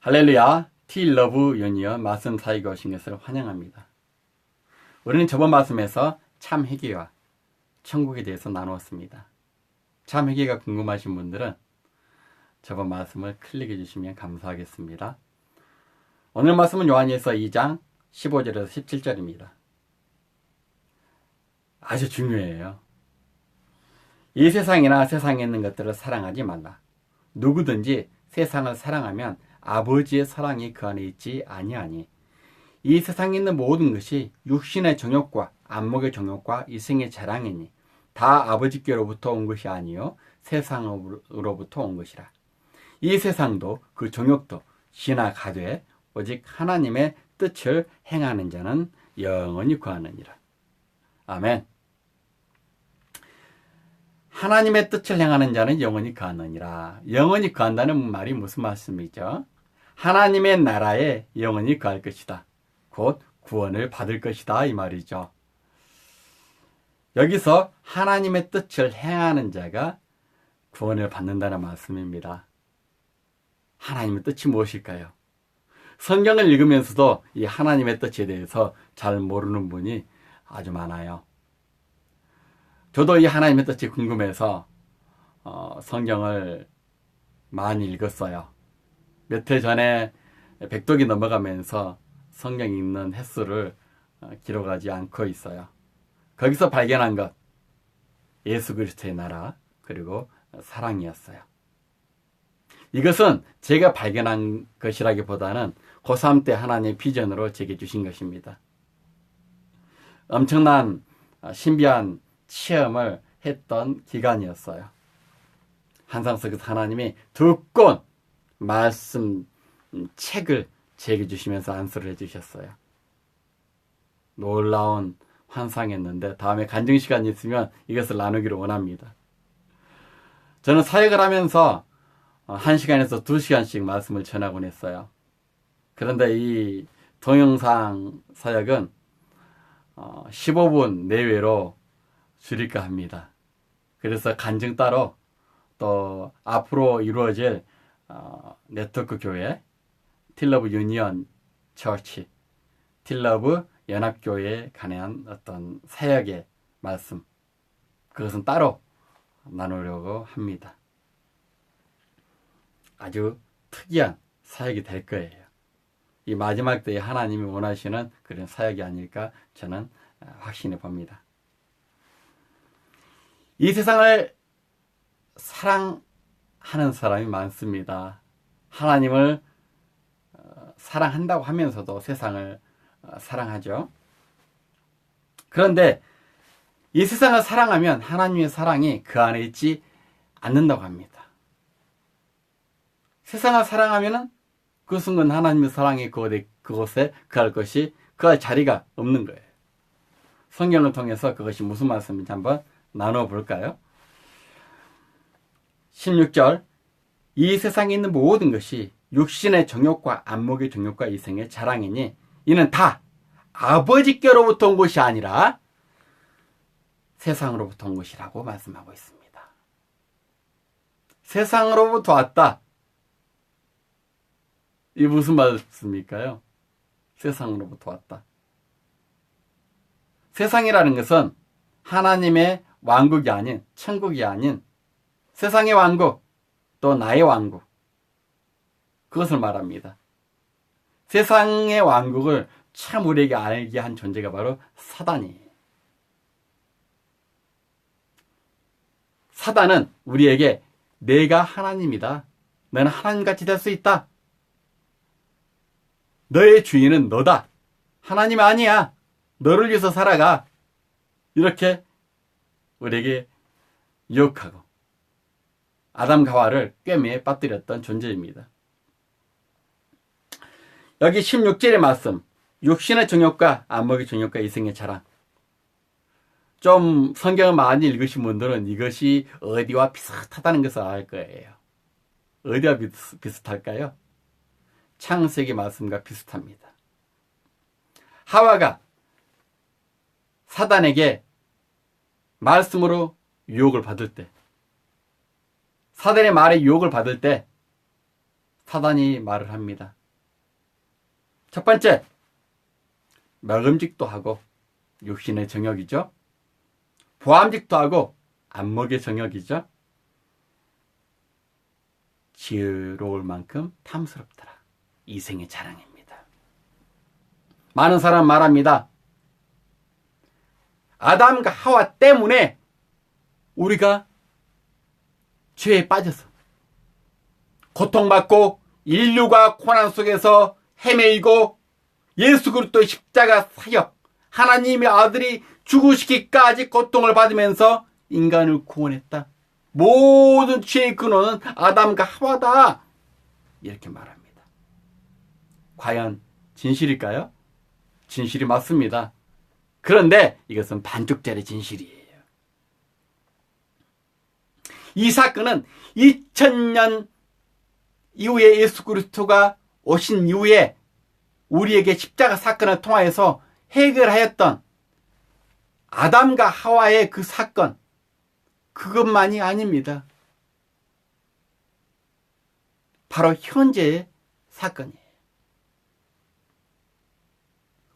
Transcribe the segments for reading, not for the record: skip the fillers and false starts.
할렐루야, 티러브 유니언 말씀 사역에 오신 것을 환영합니다. 우리는 저번 말씀에서 참 회개와 천국에 대해서 나누었습니다. 참 회개가 궁금하신 분들은 저번 말씀을 클릭해 주시면 감사하겠습니다. 오늘 말씀은 요한일서 2장 15절에서 17절입니다. 아주 중요해요. 이 세상이나 세상에 있는 것들을 사랑하지 말라. 누구든지 세상을 사랑하면 아버지의 사랑이 그 안에 있지 아니하니 이 세상에 있는 모든 것이 육신의 정욕과 안목의 정욕과 이생의 자랑이니 다 아버지께로부터 온 것이 아니요 세상으로부터 온 것이라. 이 세상도 그 정욕도 지나가되 오직 하나님의 뜻을 행하는 자는 영원히 거하느니라. 아멘. 하나님의 뜻을 행하는 자는 영원히 거하느니라. 영원히 거한다는 말이 무슨 말씀이죠? 하나님의 나라에 영원히 거할 것이다. 곧 구원을 받을 것이다 이 말이죠. 여기서 하나님의 뜻을 행하는 자가 구원을 받는다는 말씀입니다. 하나님의 뜻이 무엇일까요? 성경을 읽으면서도 이 하나님의 뜻에 대해서 잘 모르는 분이 아주 많아요. 저도 이 하나님의 뜻이 궁금해서 성경을 많이 읽었어요. 몇 해 전에 백독이 넘어가면서 성경 읽는 횟수를 기록하지 않고 있어요. 거기서 발견한 것, 예수 그리스도의 나라 그리고 사랑이었어요. 이것은 제가 발견한 것이라기보다는 고3 때 하나님의 비전으로 제게 주신 것입니다. 엄청난 신비한 체험을 했던 기간이었어요. 항상 속에서 하나님이 두 권 말씀 책을 제게 주시면서 안수를 해주셨어요. 놀라운 환상이었는데 다음에 간증 시간이 있으면 이것을 나누기를 원합니다. 저는 사역을 하면서 1시간에서 2시간씩 말씀을 전하곤 했어요. 그런데 이 동영상 사역은 15분 내외로 줄일까 합니다. 그래서 간증 따로 또 앞으로 이루어질 네트워크 교회, 티러브 유니언 처치, 티러브 연합교회에 관한 어떤 사역의 말씀, 그것은 따로 나누려고 합니다. 아주 특이한 사역이 될 거예요. 이 마지막 때에 하나님이 원하시는 그런 사역이 아닐까 저는 확신해 봅니다. 이 세상을 사랑하는 사람이 많습니다. 하나님을 사랑한다고 하면서도 세상을 사랑하죠. 그런데 이 세상을 사랑하면 하나님의 사랑이 그 안에 있지 않는다고 합니다. 세상을 사랑하면 그 순간 하나님의 사랑이 그곳에 거할 것이 그할 자리가 없는 거예요. 성경을 통해서 그것이 무슨 말씀인지 한번 나눠볼까요? 16절, 이 세상에 있는 모든 것이 육신의 정욕과 안목의 정욕과 이생의 자랑이니 이는 다 아버지께로부터 온 것이 아니라 세상으로부터 온 것이라고 말씀하고 있습니다. 세상으로부터 왔다. 이 무슨 말씀일까요? 세상으로부터 왔다. 세상이라는 것은 하나님의 왕국이 아닌, 천국이 아닌 세상의 왕국, 또 나의 왕국, 그것을 말합니다. 세상의 왕국을 참 우리에게 알게 한 존재가 바로 사단이에요. 사단은 우리에게 내가 하나님이다. 너는 하나님같이 될 수 있다. 너의 주인은 너다. 하나님 아니야. 너를 위해서 살아가. 이렇게 우리에게 유혹하고 아담과 하와를 꿰매에 빠뜨렸던 존재입니다. 여기 16절의 말씀, 육신의 정욕과 안목의 정욕과 이생의 자랑. 좀 성경을 많이 읽으신 분들은 이것이 어디와 비슷하다는 것을 알 거예요. 어디와 비슷할까요? 창세기 말씀과 비슷합니다. 하와가 사단에게 말씀으로 유혹을 받을 때, 사단의 말에 유혹을 받을 때 사단이 말을 합니다. 첫 번째, 먹음직도 하고 육신의 정욕이죠. 보암직도 하고 안목의 정욕이죠. 지혜로울 만큼 탐스럽더라. 이생의 자랑입니다. 많은 사람 말합니다. 아담과 하와 때문에 우리가 죄에 빠져서 고통받고 인류가 고난 속에서 헤매이고 예수 그리스도의 십자가 사역, 하나님의 아들이 죽으시기까지 고통을 받으면서 인간을 구원했다. 모든 죄의 근원은 아담과 하와다. 이렇게 말합니다. 과연 진실일까요? 진실이 맞습니다. 그런데 이것은 반쪽짜리 진실이에요. 이 사건은 2000년 이후에 예수 그리스도가 오신 이후에 우리에게 십자가 사건을 통하여서 해결하였던 아담과 하와의 그 사건, 그것만이 아닙니다. 바로 현재의 사건이에요.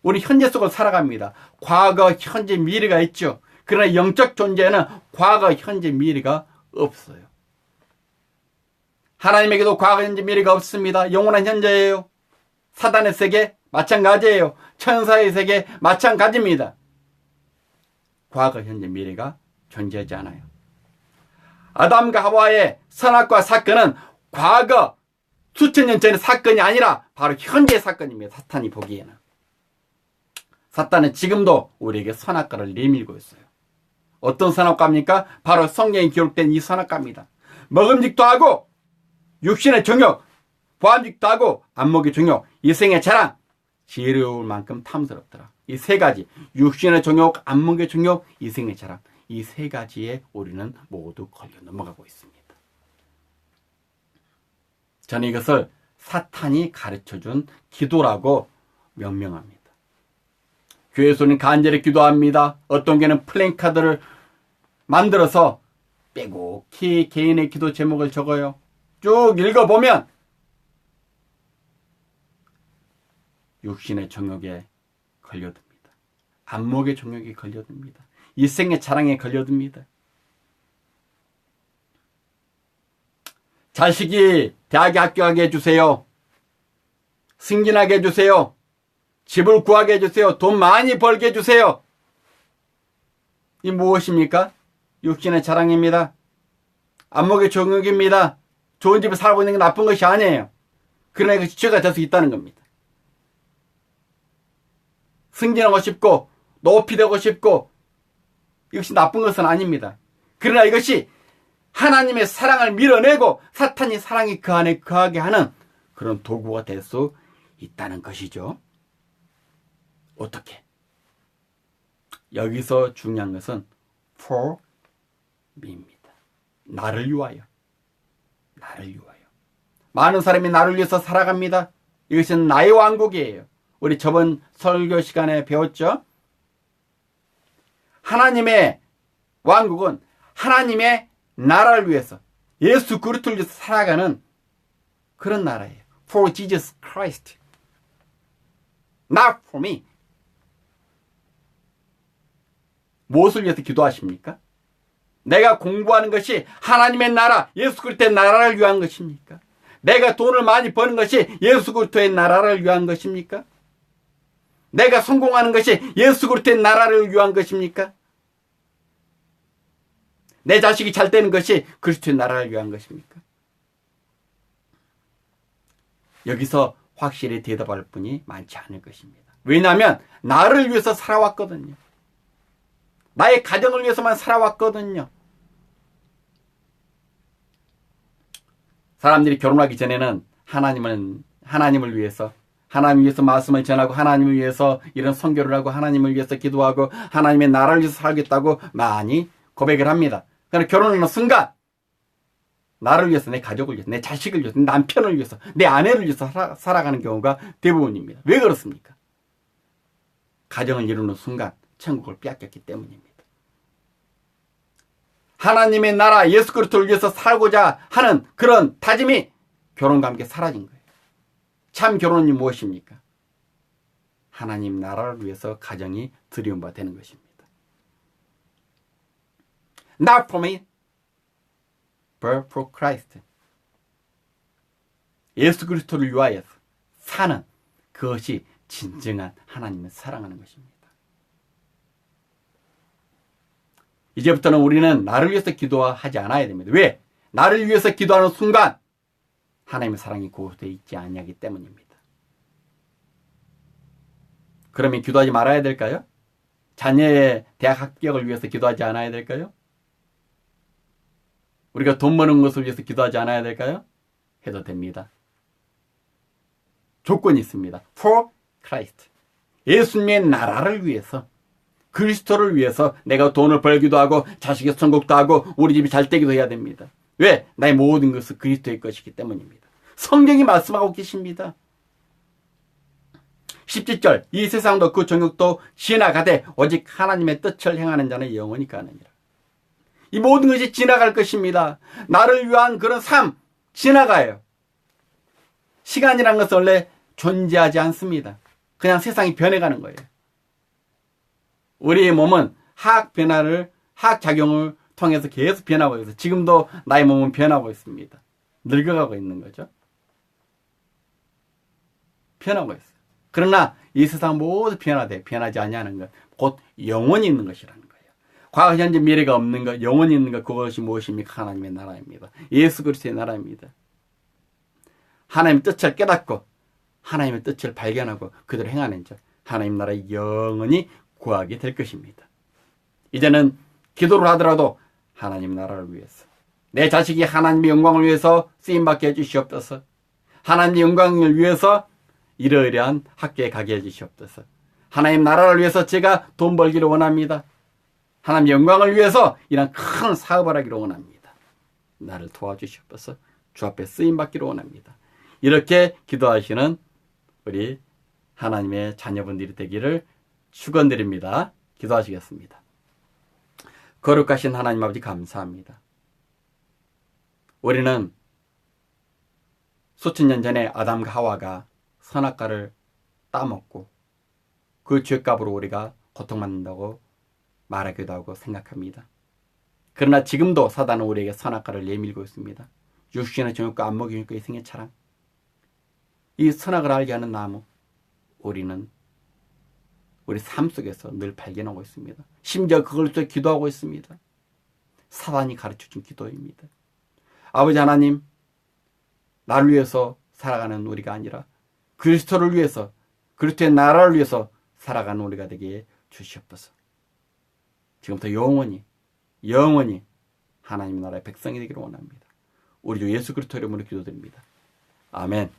우리 현재 속을 살아갑니다. 과거, 현재, 미래가 있죠. 그러나 영적 존재는 과거, 현재, 미래가 없어요. 하나님에게도 과거, 현재, 미래가 없습니다. 영원한 현재예요. 사단의 세계 마찬가지예요. 천사의 세계 마찬가지입니다. 과거, 현재, 미래가 존재하지 않아요. 아담과 하와의 선악과 사건은 과거 수천 년 전의 사건이 아니라 바로 현재의 사건입니다. 사탄이 보기에는. 사탄은 지금도 우리에게 선악과를 내밀고 있어요. 어떤 선악과입니까? 바로 성경에 기록된 이 선악과입니다. 먹음직도 하고 육신의 정욕, 보암직도 하고 안목의 정욕, 이생의 자랑, 지혜로울 만큼 탐스럽더라. 이 세 가지, 육신의 정욕, 안목의 정욕, 이생의 자랑, 이 세 가지에 우리는 모두 걸려 넘어가고 있습니다. 저는 이것을 사탄이 가르쳐준 기도라고 명명합니다. 교회에서는 간절히 기도합니다. 어떤 교회는 플랜카드를 만들어서 빼곡히 개인의 기도 제목을 적어요. 쭉 읽어보면 육신의 정욕에 걸려듭니다. 안목의 정욕에 걸려듭니다. 일생의 자랑에 걸려듭니다. 자식이 대학에 합격하게 해주세요. 승진하게 해주세요. 집을 구하게 해주세요. 돈 많이 벌게 해주세요. 이 무엇입니까? 육신의 자랑입니다. 안목의 정욕입니다. 좋은 집에 살고 있는 게 나쁜 것이 아니에요. 그러나 이것이 죄가 될 수 있다는 겁니다. 승진하고 싶고 높이 되고 싶고 이것이 나쁜 것은 아닙니다. 그러나 이것이 하나님의 사랑을 밀어내고 사탄이 사랑이 그 안에 거하게 하는 그런 도구가 될 수 있다는 것이죠. 어떻게? 여기서 중요한 것은 for me입니다. 나를 위하여. 나를 위하여. 많은 사람이 나를 위해서 살아갑니다. 이것은 나의 왕국이에요. 우리 저번 설교 시간에 배웠죠? 하나님의 왕국은 하나님의 나라를 위해서 예수 그리스도를 위해서 살아가는 그런 나라예요. For Jesus Christ. Not for me. 무엇을 위해서 기도하십니까? 내가 공부하는 것이 하나님의 나라, 예수 그리스도의 나라를 위한 것입니까? 내가 돈을 많이 버는 것이 예수 그리스도의 나라를 위한 것입니까? 내가 성공하는 것이 예수 그리스도의 나라를 위한 것입니까? 내 자식이 잘 되는 것이 그리스도의 나라를 위한 것입니까? 여기서 확실히 대답할 분이 많지 않을 것입니다. 왜냐하면 나를 위해서 살아왔거든요. 나의 가정을 위해서만 살아왔거든요. 사람들이 결혼하기 전에는 하나님을 위해서 말씀을 전하고 하나님을 위해서 이런 선교를 하고 하나님을 위해서 기도하고 하나님의 나라를 위해서 살겠다고 많이 고백을 합니다. 그러나 결혼하는 순간 나를 위해서, 내 가족을 위해서, 내 자식을 위해서, 내 남편을 위해서, 내 아내를 위해서 살아가는 경우가 대부분입니다. 왜 그렇습니까? 가정을 이루는 순간 천국을 빼앗겼기 때문입니다. 하나님의 나라 예수 그리스도를 위해서 살고자 하는 그런 다짐이 결혼과 함께 사라진 거예요. 참 결혼이 무엇입니까? 하나님 나라를 위해서 가정이 드리운 바 되는 것입니다. Not for me, but for Christ. 예수 그리스도를 위하여서 사는 그것이 진정한 하나님을 사랑하는 것입니다. 이제부터는 우리는 나를 위해서 기도하지 않아야 됩니다. 왜? 나를 위해서 기도하는 순간 하나님의 사랑이 그곳에 있지 아니하기 때문입니다. 그러면 기도하지 말아야 될까요? 자녀의 대학 합격을 위해서 기도하지 않아야 될까요? 우리가 돈 버는 것을 위해서 기도하지 않아야 될까요? 해도 됩니다. 조건이 있습니다. For Christ. 예수님의 나라를 위해서, 그리스도를 위해서 내가 돈을 벌기도 하고 자식의 선곡도 하고 우리 집이 잘 되기도 해야 됩니다. 왜? 나의 모든 것은 그리스도의 것이기 때문입니다. 성경이 말씀하고 계십니다. 17절 이 세상도 그 정욕도 지나가되 오직 하나님의 뜻을 행하는 자는 영원히 가느니라. 이 모든 것이 지나갈 것입니다. 나를 위한 그런 삶 지나가요. 시간이란 것은 원래 존재하지 않습니다. 그냥 세상이 변해가는 거예요. 우리의 몸은 화학작용을 통해서 계속 변하고 있어요. 지금도 나의 몸은 변하고 있습니다. 늙어가고 있는 거죠. 변하고 있어요. 그러나 이 세상 모두 변하지 아니하는 것, 곧 영원히 있는 것이라는 거예요. 과거, 현재, 미래가 없는 것, 영원히 있는 것, 그것이 무엇입니까? 하나님의 나라입니다. 예수 그리스도의 나라입니다. 하나님의 뜻을 깨닫고 하나님의 뜻을 발견하고 그대로 행하는 자, 하나님 나라에 영원히 구하게 될 것입니다. 이제는 기도를 하더라도 하나님 나라를 위해서, 내 자식이 하나님의 영광을 위해서 쓰임받게 해주시옵소서. 하나님의 영광을 위해서 이러이러한 학교에 가게 해주시옵소서. 하나님 나라를 위해서 제가 돈 벌기를 원합니다. 하나님의 영광을 위해서 이런 큰 사업을 하기를 원합니다. 나를 도와주시옵소서. 주 앞에 쓰임받기를 원합니다. 이렇게 기도하시는 우리 하나님의 자녀분들이 되기를 축원드립니다. 기도하시겠습니다. 거룩하신 하나님 아버지 감사합니다. 우리는 수천 년 전에 아담과 하와가 선악과를 따먹고 그 죄값으로 우리가 고통받는다고 말하기도 하고 생각합니다. 그러나 지금도 사단은 우리에게 선악과를 내밀고 있습니다. 육신의 정욕과 안목의 이생의 차랑, 이 선악을 알게 하는 나무, 우리는 우리 삶 속에서 늘 발견하고 있습니다. 심지어 그걸 또 기도하고 있습니다. 사단이 가르쳐준 기도입니다. 아버지 하나님, 나를 위해서 살아가는 우리가 아니라 그리스도를 위해서, 그리스도의 나라를 위해서 살아가는 우리가 되게 주시옵소서. 지금부터 영원히 하나님 나라의 백성이 되기를 원합니다. 우리 주 예수 그리스도 이름으로 기도드립니다. 아멘.